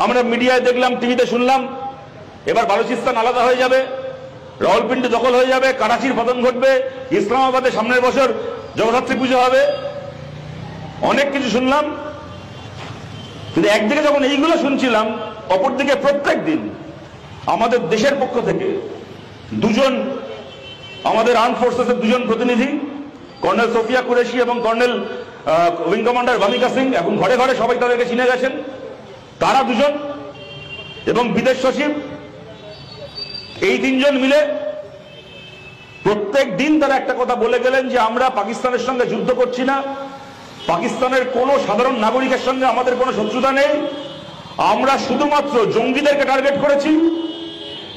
আমরা মিডিয়ায় দেখলাম, টিভিতে শুনলাম, এবার বালুচিস্তান আলাদা হয়ে যাবে, রাওয়ালপিন্ডি দখল হয়ে যাবে, করাচির পতন ঘটবে, ইসলামাবাদে সামনের বছর জগদ্ধাত্রী পুজো হবে, অনেক কিছু শুনলাম। কিন্তু একদিকে যখন এইগুলো শুনছিলাম, অপরদিকে প্রত্যেক দিন আমাদের দেশের পক্ষ থেকে দুজন, আমাদের আর্ম ফোর্সেসের দুজন প্রতিনিধি, কর্নেল সোফিয়া কুরেশি এবং colonel wing commander Vyomika Singh, এখন ঘরে ঘরে সবাই তাদেরকে চিনে গেছেন, তারা দুজন এবং বিদেশ সচিব, এই তিনজন মিলে প্রত্যেক দিন তারা একটা কথা বলে গেলেন যে আমরা পাকিস্তানের সঙ্গে যুদ্ধ করছি না, পাকিস্তানের কোনো সাধারণ নাগরিকের সঙ্গে আমাদের কোনো শত্রুতা নেই, আমরা শুধুমাত্র জঙ্গিদেরকে টার্গেট করেছি।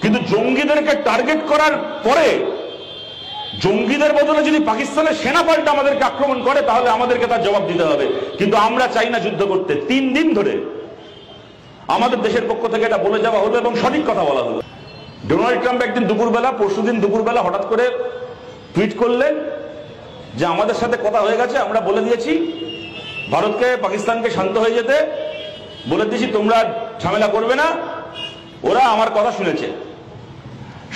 কিন্তু জঙ্গিদেরকে টার্গেট করার পরে জঙ্গিদের বদলে যদি পাকিস্তানের সেনা পাল্টা আমাদেরকে আক্রমণ করে তাহলে আমাদেরকে তার জবাব দিতে হবে, কিন্তু আমরা চাই না যুদ্ধ করতে। 3 দিন ধরে আমাদের দেশের পক্ষ থেকে এটা বলে যাওয়া হলো এবং সঠিক কথা বলা হলো। ডোনাল্ড ট্রাম্প একদিন দুপুরবেলা, পরশুদিন দুপুরবেলা হঠাৎ করে টুইট করলেন যে আমাদের সাথে কথা হয়ে গেছে, আমরা বলে দিয়েছি ভারতকে, পাকিস্তানকে শান্ত হয়ে যেতে বলে দিয়েছি, তোমরা ঝামেলা করবে না, ওরা আমার কথা শুনেছে।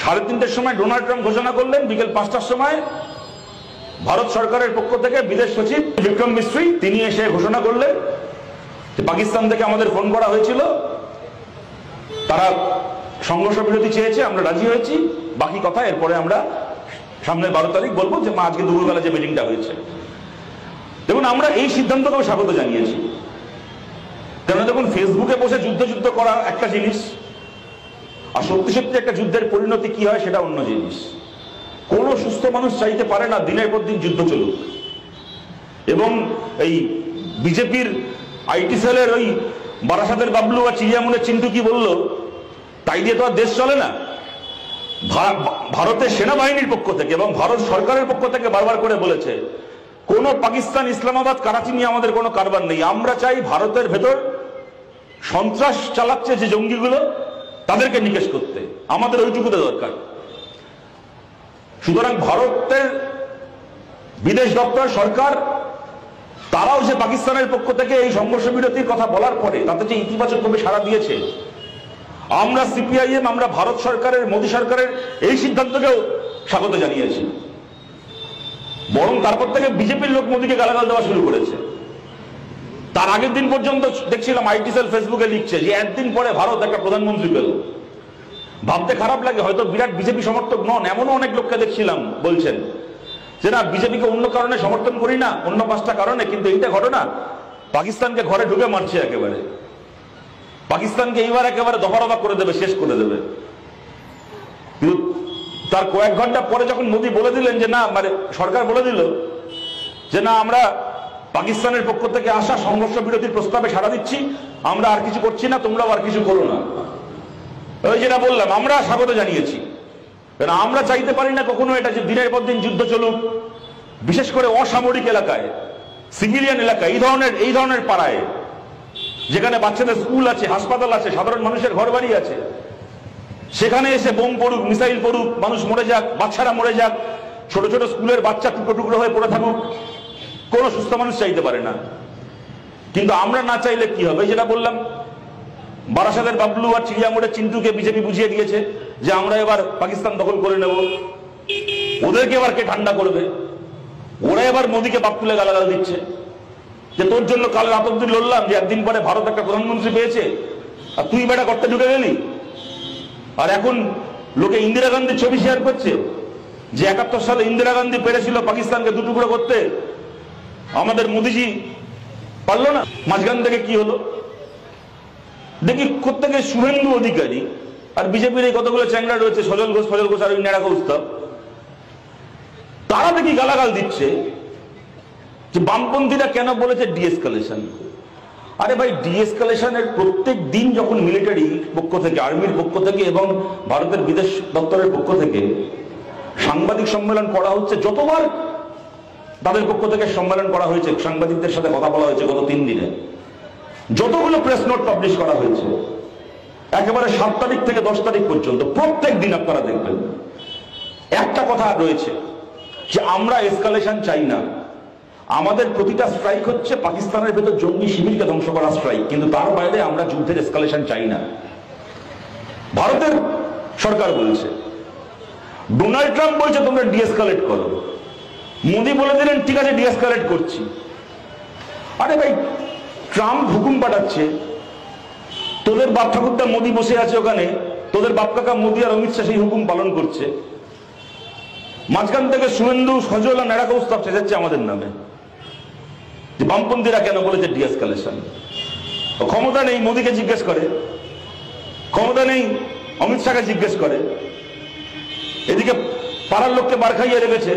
3:30টার সময় ডোনাল্ড ট্রাম্প ঘোষণা করলেন, বিকেল 5টার সময় ভারত সরকারের পক্ষ থেকে বিদেশ সচিব বিক্রম মিস্ত্রি তিনি এসে ঘোষণা করলেন যে পাকিস্তান থেকে আমাদের ফোন করা হয়েছিল, তারা সংঘর্ষ বিরতি চেয়েছে, আমরা রাজি হয়েছি, বাকি কথা এরপরে আমরা সামনের 12 তারিখ বলবো যে আজকে দুপুরবেলা যে মিটিংটা হয়েছে। দেখুন, আমরা এই সিদ্ধান্তকেও স্বাগত জানিয়েছি, কেন দেখুন, ফেসবুকে বসে যুদ্ধ করা একটা জিনিস, আর সত্যি সত্যি একটা যুদ্ধের পরিণতি কি হয় সেটা অন্য জিনিস। কোন সুস্থ মানুষ চাইতে পারে না দিনের পর দিন যুদ্ধ চলুক, এবং এই বিজেপির আইটি সেলের ওই বারাসাতের বাবলু বা চিড়িয়ামুনের চিন্টু কি বললো তাই দিয়ে তো আর দেশ চলে না। ভারতের সেনাবাহিনীর পক্ষ থেকে এবং ভারত সরকারের পক্ষ থেকে বারবার করে বলেছে কোন পাকিস্তান, ইসলামাবাদ, করাচি নিয়ে আমাদের কোনো কারবার নেই। আমরা চাই ভারতের ভেতর সন্ত্রাস চালাচ্ছে যে জঙ্গিগুলো তাদেরকে নিকেশ করতে, আমাদের ওইটুকুতে দরকার। সুতরাং ভারতের বিদেশ দপ্তর, সরকার, তারাও যে পাকিস্তানের পক্ষ থেকে এই সংঘর্ষ বিরতির কথা বলার পরে তাতে যে ইতিবাচকভাবে সাড়া দিয়েছে, আমরা সিপিআইএম, আমরা ভারত সরকারের, মোদী সরকারের এই সিদ্ধান্তকেও স্বাগত জানিয়েছি। বরং তারপর থেকে বিজেপির লোক মোদীকে গালাগাল দেওয়া শুরু করেছে। তার আগের দিন পর্যন্ত দেখছিলাম আইটি সেল ফেসবুকে লিখছে যে একদিন পরে ভারত একটা প্রধানমন্ত্রী পেল। ভাবতে খারাপ লাগে, হয়তো বিরাট বিজেপি সমর্থক নন, এমনও অনেক লোককে দেখছিলাম বলছেন যে না, বিজেপিকে অন্য কারণে সমর্থন করি না, অন্য 5টা কারণে, কিন্তু এইটা ঘটনা পাকিস্তানকে ঘরে ঢুকে মারছে একেবারে, পাকিস্তানকে এইবার একেবারে দফা করে দেবে, শেষ করে দেবে। কিন্তু তার কয়েক ঘন্টা পরে যখন মোদী বলে দিলেন যে না, মানে সরকার বলে দিল যে না, আমরা পাকিস্তানের পক্ষ থেকে আসা সংঘর্ষ বিরতির প্রস্তাবে সাড়া দিচ্ছি, আমরা আর কিছু করছি না, তোমরাও আর কিছু করো না। ওই যেটা বললাম, আমরা স্বাগত জানিয়েছি, কারণ আমরা চাইতে পারি না কখনো এটা যে দিনের পর দিন যুদ্ধ চলুক, বিশেষ করে অসামরিক এলাকায়, সিভিলিয়ান এলাকায়, এই ধরনের পাড়ায়, যেখানে বাচ্চাদের স্কুল আছে, হাসপাতাল আছে, সাধারণ মানুষের ঘর বাড়ি আছে, সেখানে এসে বোম পড়ুক, মিসাইল পড়ুক, মানুষ মরে যাক, বাচ্চারা মরে যাক, ছোট ছোট স্কুলের বাচ্চা টুকরো টুকরো হয়ে পড়ে থাকুক, কোন সুস্থ মানুষ চাইতে পারে না। কিন্তু আমরা না চাইলে কি হবে? যেটা বললাম, বারাসাতের বাবলু আর চিড়িয়ামুড়ের চিন্টুকে বিজেপি বুঝিয়ে দিয়েছে যে আমরা এবার পাকিস্তান দখল করে নেব, ওদেরকে এবার কে ঠান্ডা করবে? ওরা এবার মোদীকে বাপ তুলে গালাগাল দিচ্ছে যে তোর জন্য কাল রাত অব্দি লড়লাম যে একদিন পরে ভারত একটা প্রধানমন্ত্রী পেয়েছে, আর তুই বেটা করতে ঢুকে গেলি। আর এখন লোকে ইন্দিরা গান্ধীর ছবি শেয়ার করছে যে 71 সালে ইন্দিরা গান্ধী পেরেছিল পাকিস্তানকে দুটুকরো করতে, আমাদের মোদীজি পারলো না। মাঝখান থেকে কি হলো দেখি, কোত্থেকে শুভেন্দু অধিকারী আর বিজেপির এই কতগুলো চ্যাংড়া রয়েছে, সজল ঘোষ আর ওই নেড়া কৌস্তব, তারা দেখি গালাগাল দিচ্ছে যে বামপন্থীরা কেন বলেছে ডিএসকালেশন। আরে ভাই, ডিএসকালেশনের প্রত্যেক দিন যখন মিলিটারি পক্ষ থেকে, আর্মির পক্ষ থেকে এবং ভারতের বিদেশ দপ্তরের পক্ষ থেকে সাংবাদিক সম্মেলন করা হচ্ছে, যতবার তাদের পক্ষ থেকে সম্মেলন করা হয়েছে, সাংবাদিকদের সাথে কথা বলা হয়েছে গত 3 দিনে, যতগুলো প্রেস নোট পাবলিশ করা হয়েছে, একেবারে 7 তারিখ থেকে 10 তারিখ পর্যন্ত প্রত্যেক দিন আপনারা দেখবেন একটা কথা রয়েছে যে আমরা এসকালেশন চাই না, আমাদের প্রতিটা স্ট্রাইক হচ্ছে পাকিস্তানের ভেতর জঙ্গি শিবিরকে ধ্বংস করা স্ট্রাইক, কিন্তু তার বাইরে আমরা যুদ্ধের এসকালেশন চাই না। ভারতের সরকার বলছে, ডোনাল্ড ট্রাম্প বলছে তোমরা ডিএসকালেট করো, মোদী বলে দিলেন ঠিক আছে ডিএসকালেট করছি। আরে ভাই, ট্রাম্প হুকুম পাঠাচ্ছে, তোদের বাপ ঠাকুরদা মোদী বসে আছে ওখানে, তোদের বাপ কাকা মোদী আর অমিত শাহ সেই হুকুম পালন করছে, মাঝখান থেকে শুভেন্দু সজল নেড়া কৌস্তব চেঁচাচ্ছে আমাদের নামে যে বামপন্থীরা কেন বলেছে ডিএসকালেশন। ক্ষমতা নেই মোদীকে জিজ্ঞেস করে, ক্ষমতা নেই অমিত শাহকে জিজ্ঞেস করে, এদিকে পাড়ার লোককে বার খাইয়ে রেখেছে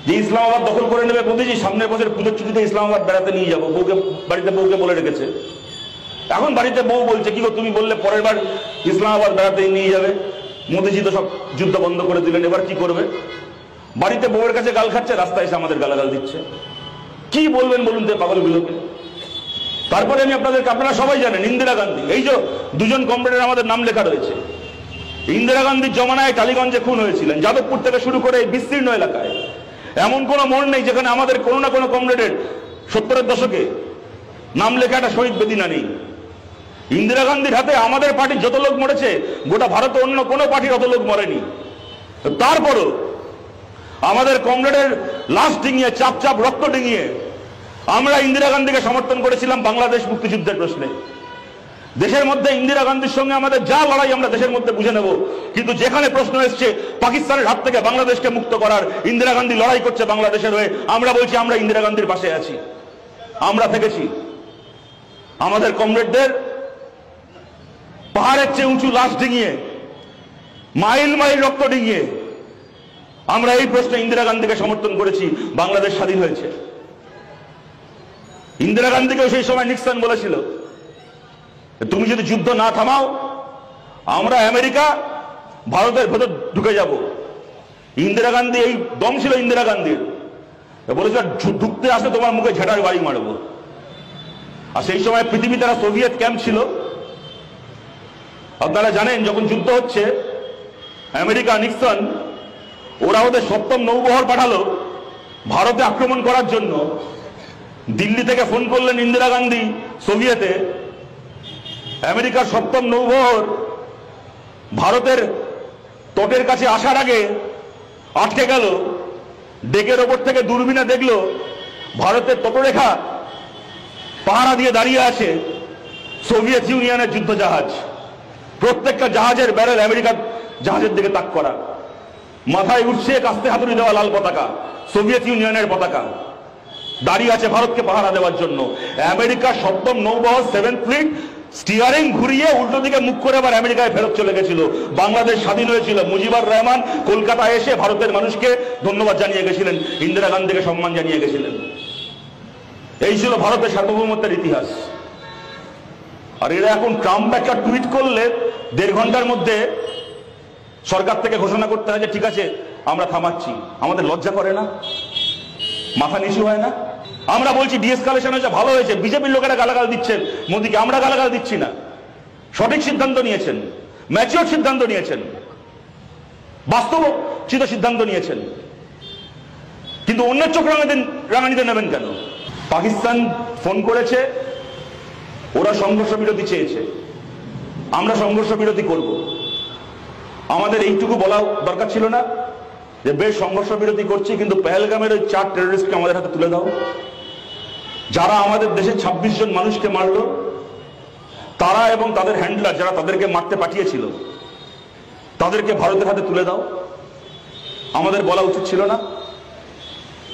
যে ইসলামাবাদ দখল করে নেবে মোদীজি, সামনের বছর পুজোর ছুটিতে ইসলামাবাদ বেড়াতে নিয়ে যাবো, বউকে বাড়িতে বউকে বলে রেখেছে। এখন বাড়িতে বউ বলছে কি গো তুমি বললে পরের বার ইসলামাবাদ বেড়াতে নিয়ে যাবে, মোদীজি তো সব যুদ্ধ বন্ধ করে দিলেন, এবার কি করবে? বাড়িতে বউয়ের কাছে গাল খাচ্ছে, রাস্তায় এসে আমাদের গালাগাল দিচ্ছে। কি বলবেন বলুন তো পাগলগুলোকে? তারপরে আমি আপনাদেরকে, আপনারা সবাই জানেন ইন্দিরা গান্ধী, এই যে দুজন কমরেডের আমাদের নাম লেখা রয়েছে, ইন্দিরা গান্ধীর জমানায় টালিগঞ্জে খুন হয়েছিলেন, যাদবপুর থেকে শুরু করে এই বিস্তীর্ণ এলাকায় এমন কোন মোড় নেই যেখানে আমাদের কোনো না কোনো কমরেডের 70-এর দশকে নাম লেখা একটা শহীদ বেদিনা নেই। ইন্দিরা গান্ধীর হাতে আমাদের পার্টির যত লোক মরেছে গোটা ভারতে অন্য কোনো পার্টির অত লোক মরেনি। তারপরও আমাদের কমরেডের লাশ ডিঙিয়ে, চাপ চাপ রক্ত ডিঙিয়ে আমরা ইন্দিরা গান্ধীকে সমর্থন করেছিলাম বাংলাদেশ মুক্তিযুদ্ধের প্রশ্নে। দেশের মধ্যে ইন্দিরা গান্ধীর সঙ্গে আমাদের যা লড়াই আমরা দেশের মধ্যে বুঝে নেব, কিন্তু যেখানে প্রশ্ন এসছে পাকিস্তানের হাত থেকে বাংলাদেশকে মুক্ত করার, ইন্দিরা গান্ধী লড়াই করছে বাংলাদেশের হয়ে, আমরা বলছি আমরা ইন্দিরা গান্ধীর পাশে আছি, আমরা থেকেছি। আমাদের কমরেডদের পাহাড়ের চেয়ে উঁচু লাশ ডিঙিয়ে, মাইল মাইল রক্ত ডিঙিয়ে আমরা এই প্রশ্নে ইন্দিরা গান্ধীকে সমর্থন করেছি, বাংলাদেশ স্বাধীন হয়েছে। ইন্দিরা গান্ধীকেও সেই সময় নিক্সন বলেছিল তুমি যদি যুদ্ধ না থামাও আমরা আমেরিকা ভারতের ভেতর ঢুকে যাব। ইন্দিরা গান্ধী, এই দম ছিল ইন্দিরা গান্ধীর, বলেছিল ঢুকতে আসলে তোমার মুখে ঝেঁটার বাড়ি মারবো। আর সেই সময় পৃথিবীতে একটা সোভিয়েত ক্যাম্প ছিল। আপনারা জানেন যখন যুদ্ধ হচ্ছে আমেরিকা, নিক্সন ওরা ওদের 7ম নৌবহর পাঠালো ভারতে আক্রমণ করার জন্য। দিল্লি থেকে ফোন করলেন ইন্দিরা গান্ধী সোভিয়েতে, আমেরিকার 7ম নৌবহর ভারতের তটের কাছে আসার আগে আটকে গেল। ডেকের ওপর থেকে দূরবীনে দেখলো ভারতের তটরেখা পাহারা দিয়ে দাঁড়িয়ে আছে সোভিয়েত ইউনিয়নের যুদ্ধ জাহাজ, প্রত্যেকটা জাহাজের ব্যারেল আমেরিকার জাহাজের দিকে তাক করা, মাথায় উঠছে কাস্তে হাতুড়ি দেওয়া লাল পতাকা, সোভিয়েত ইউনিয়নের পতাকা, দাঁড়িয়ে আছে ভারতকে পাহারা দেওয়ার জন্য। আমেরিকার 7ম নৌবহর 7th ফ্লিট স্টিয়ারিং ঘুরিয়ে উল্টো দিকে মুখ করে আবার আমেরিকায় ফেরত চলে গেছিল। বাংলাদেশ স্বাধীন হয়েছিল। মুজিবুর রহমান কলকাতায় এসে ভারতের মানুষকে ধন্যবাদ জানিয়ে গেছিলেন, ইন্দিরা গান্ধীকে সম্মান জানিয়ে গেছিলেন। এই ছিল ভারতের সার্বভৌমত্বের ইতিহাস। আর এরা এখন ট্রাম্প একটা টুইট করলে 1.5 ঘন্টার মধ্যে সরকার থেকে ঘোষণা করতে হয় যে ঠিক আছে আমরা থামাচ্ছি। আমাদের লজ্জা করে না? মাথা নিচু হয় না? আমরা বলছি ডিএসকালেশন হয়েছে, ভালো হয়েছে। বিজেপির লোকেরা গালাগাল দিচ্ছেন মোদীকে, আমরা গালাগাল দিচ্ছি না। সঠিক সিদ্ধান্ত নিয়েছেন, ম্যাচিওর সিদ্ধান্ত নিয়েছেন, বাস্তবচিত সিদ্ধান্ত নিয়েছেন, কিন্তু অন্যের চোখ রাঙানিতে নেবেন কেন? পাকিস্তান ফোন করেছে, ওরা সংঘর্ষ বিরতি চেয়েছে, আমরা সংঘর্ষ বিরতি করব। আমাদের এইটুকু বলা দরকার ছিল না যে বেশ সংঘর্ষ বিরতি করছি, কিন্তু পেহেলগামের ওই 4 টেররিস্টকে আমাদের হাতে তুলে দাও, যারা আমাদের দেশের 26 জন মানুষকে মারল, তারা এবং তাদের হ্যান্ডলার যারা তাদেরকে মারতে পাঠিয়েছিল তাদেরকে ভারতের হাতে তুলে দাও। আমাদের বলা উচিত ছিল না?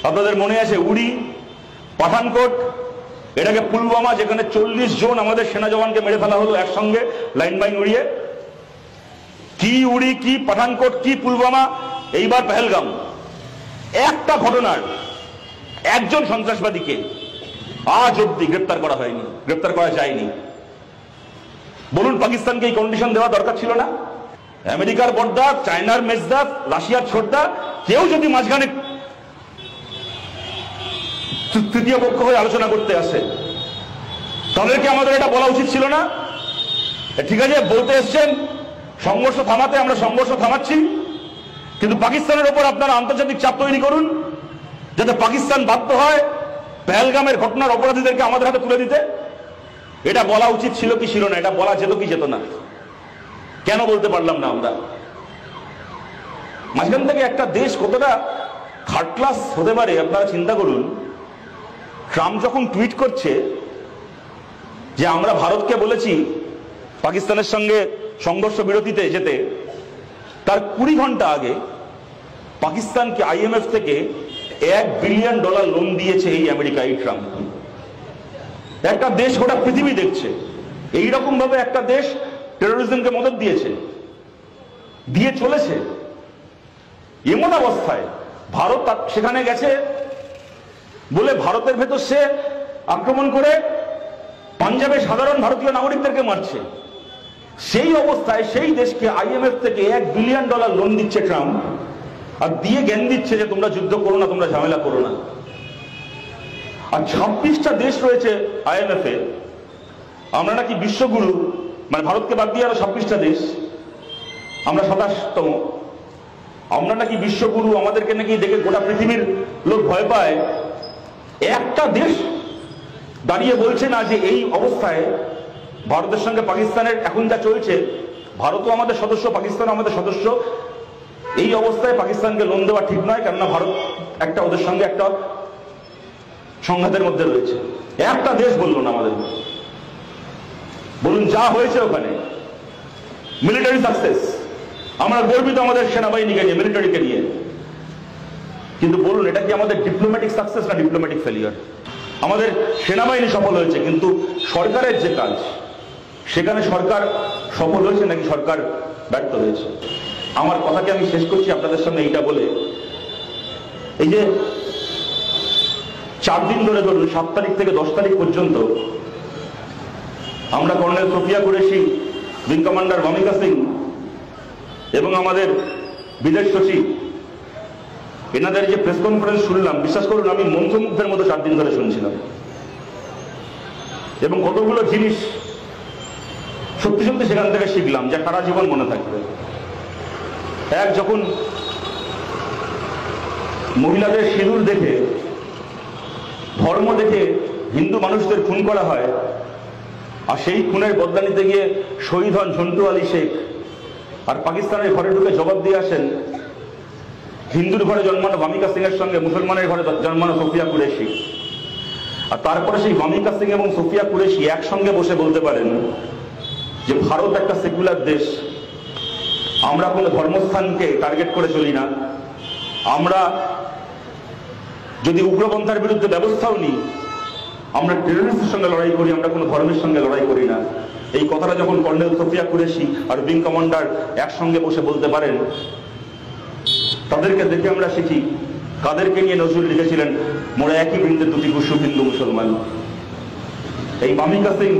আপনাদের মনে আছে উড়ি, পাঠানকোট, এটাকে পুলওয়ামা, যেখানে 40 জন আমাদের সেনা জওয়ানকে মেরে ফেলা হলো একসঙ্গে লাইন বাইন উড়িয়ে। কি উড়ি, কি পাঠানকোট, কি পুলওয়ামা, এইবার পেহেলগাম। একটা ঘটনার একজন সন্ত্রাসবাদীকে আজ অব্দি গ্রেপ্তার করা হয়নি, গ্রেপ্তার করা যায়নি। বলুন পাকিস্তানকে এই কন্ডিশন দেওয়া দরকার ছিল না? আমেরিকার বড়দা, চায়নার মেজদা, রাশিয়ার ছোটদা কেউ যদি মাঝখানে তৃতীয় পক্ষ হয়ে আলোচনা করতে আসে, তাদেরকে আমাদের এটা বলা উচিত ছিল না? ঠিক আছে বলতে এসছেন সংঘর্ষ থামাতে, আমরা সংঘর্ষ থামাচ্ছি, কিন্তু পাকিস্তানের ওপর আপনারা আন্তর্জাতিক চাপ তৈরি করুন, যাতে পাকিস্তান বাধ্য হয় পেহেলগামের ঘটনার অপরাধীদেরকে আমাদের হাতে তুলে দিতে? এটা বলা উচিত ছিল কি ছিল না? এটা বলা যেত কি যেত না? কেন বলতে পারলাম না আমরা? মাঝখান থেকে একটা দেশ কতটা থার্ড ক্লাস হতে পারে আপনারা চিন্তা করুন। ট্রাম্প যখন টুইট করছে যে আমরা ভারতকে বলেছি পাকিস্তানের সঙ্গে সংঘর্ষ বিরতিতে যেতে, তার 20 ঘন্টা আগে পাকিস্তানকে IMF থেকে $1 বিলিয়ন লোন দিয়েছে এই আমেরিকা, এই ট্রাম্প। একটা দেশ গোটা পৃথিবী দেখছে এইরকম ভাবে একটা দেশ টেরোরিজমকে মদত দিয়েছে, দিয়ে চলেছে। এমন অবস্থায় ভারত সেখানে গেছে বলে ভারতের ভেতর সে আক্রমণ করে পাঞ্জাবের সাধারণ ভারতীয় নাগরিকদেরকে মারছে। সেই অবস্থায় সেই দেশকে IMF থেকে $1 বিলিয়ন লোন দিচ্ছে ট্রাম্প, আর দিয়ে জ্ঞান দিচ্ছে যে তোমরা যুদ্ধ করো না, তোমরা ঝামেলা করো না। আর 26টা দেশ রয়েছে IMF এ। আমরা নাকি বিশ্বগুরু, মানে ভারতকে বাদ দিয়ে আরো 26টা দেশ, আমরা 27তম। আমরা নাকি বিশ্বগুরু, আমাদেরকে নাকি দেখে গোটা পৃথিবীর লোক ভয় পায়। একটা দেশ দাঁড়িয়ে বলছে না যে এই অবস্থায় ভারতের সঙ্গে পাকিস্তানের এখন যা চলছে, ভারতও আমাদের সদস্য, পাকিস্তানও আমাদের সদস্য, এই অবস্থায় পাকিস্তানকে লোন দেওয়া ঠিক নয়, কেননা ভারত একটা ওদের সঙ্গে একটা সংঘাতের মধ্যে রয়েছে। একটা দেশ বললো না আমাদের। বলুন যা হয়েছে ওখানে মিলিটারি সাকসেস, আমরা গর্বিত আমাদের সেনাবাহিনীকে নিয়ে, মিলিটারিকে নিয়ে, কিন্তু বলুন এটা কি আমাদের ডিপ্লোম্যাটিক সাকসেস না ডিপ্লোম্যাটিক ফেলিয়ার? আমাদের সেনাবাহিনী সফল হয়েছে, কিন্তু সরকারের যে কাজ সেখানে সরকার সফল হয়েছে নাকি সরকার ব্যর্থ হয়েছে? আমার কথাকে আমি শেষ করছি আপনাদের সামনে এইটা বলে, এই যে 4 দিন ধরে, ধরুন 7 তারিখ থেকে 10 তারিখ পর্যন্ত আমরা colonel Sofiya Qureshi, wing commander Vyomika Singh এবং আমাদের বিদেশ সচিব, এনাদের যে প্রেস কনফারেন্স শুনলাম, বিশ্বাস করুন আমি মন্ত্রমুগ্ধের মতো 4 দিন ধরে শুনছিলাম। এবং কতগুলো জিনিস সত্যি সত্যি সেখান থেকে শিখলাম, যা সারা জীবন মনে থাকবে। এক, যখন মহিলাদের সিঁদুর দেখে, ধর্ম দেখে হিন্দু মানুষদের খুন করা হয়, আর সেই খুনের বদলা নিতে গিয়ে শহীদ হন ঝন্টু আলী শেখ, আর পাকিস্তানের ঘরে ঢুকে জবাব দিয়ে আসেন হিন্দুর ঘরে জন্মানো ভামিকা সিং এর সঙ্গে মুসলমানের ঘরে জন্মানো সোফিয়া কুরেশি। আর তারপরে সেই ভামিকা সিং এবং সোফিয়া কুরেশি একসঙ্গে বসে বলতে পারেন যে ভারত একটা সেকুলার দেশ, আমরা কোনো ধর্মস্থানকে টার্গেট করে চলি না, আমরা যদি উগ্রপন্থার বিরুদ্ধে ব্যবস্থাও নিই, আমরা টেররিস্টের সঙ্গে লড়াই করি, আমরা কোনো ধর্মের সঙ্গে লড়াই করি না। এই কথাটা যখন কর্নেল সোফিয়া কুরেশি আর উইং কমান্ডার একসঙ্গে বসে বলতে পারেন, তাদেরকে দেখে আমরা শিখি কাদেরকে নিয়ে নজরুল লিখেছিলেন, মোরা একই বৃন্দের দুটি কুসুম হিন্দু মুসলমান। এই ভামিকা সিং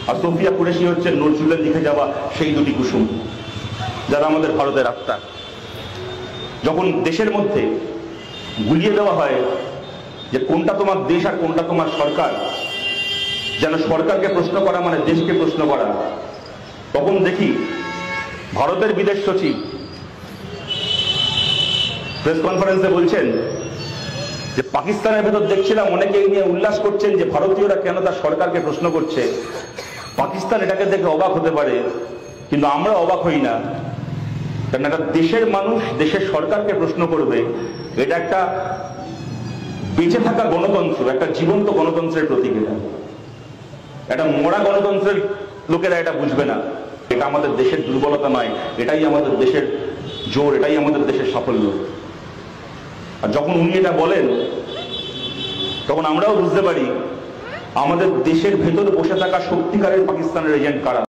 আর সোফিয়া কুরেশি হচ্ছে নজরুলের লিখে যাওয়া সেই দুটি কুসুম, যারা আমাদের ভারতের আত্মা। যখন দেশের মধ্যে গুলিয়ে দেওয়া হয় যে কোনটা তোমার দেশ আর কোনটা তোমার সরকার, যেন সরকারকে প্রশ্ন করা মানে দেশকে প্রশ্ন করা, তখন দেখি ভারতের বিদেশ সচিব প্রেস কনফারেন্সে বলছেন যে পাকিস্তানের ভেতর দেখছিলাম অনেকে নিয়ে উল্লাস করছেন যে ভারতীয়রা কেন তার সরকারকে প্রশ্ন করছে, পাকিস্তান এটাকে দেখে অবাক হতে পারে, কিন্তু আমরা অবাক হই না, কারণ একটা দেশের মানুষ দেশের সরকারকে প্রশ্ন করবে, এটা একটা বেঁচে থাকা গণতন্ত্র, একটা জীবন্ত গণতন্ত্রের প্রতীক। এটা মরা গণতন্ত্রের লোকেরা এটা বুঝবে না। এটা আমাদের দেশের দুর্বলতা নয়, এটাই আমাদের দেশের জোর, এটাই আমাদের দেশের সাফল্য। আর যখন উনি এটা বলেন তখন আমরাও বুঝতে পারি আমাদের দেশের ভেতর বসে থাকা সত্যিকারের পাকিস্তানের এজেন্ট কারা।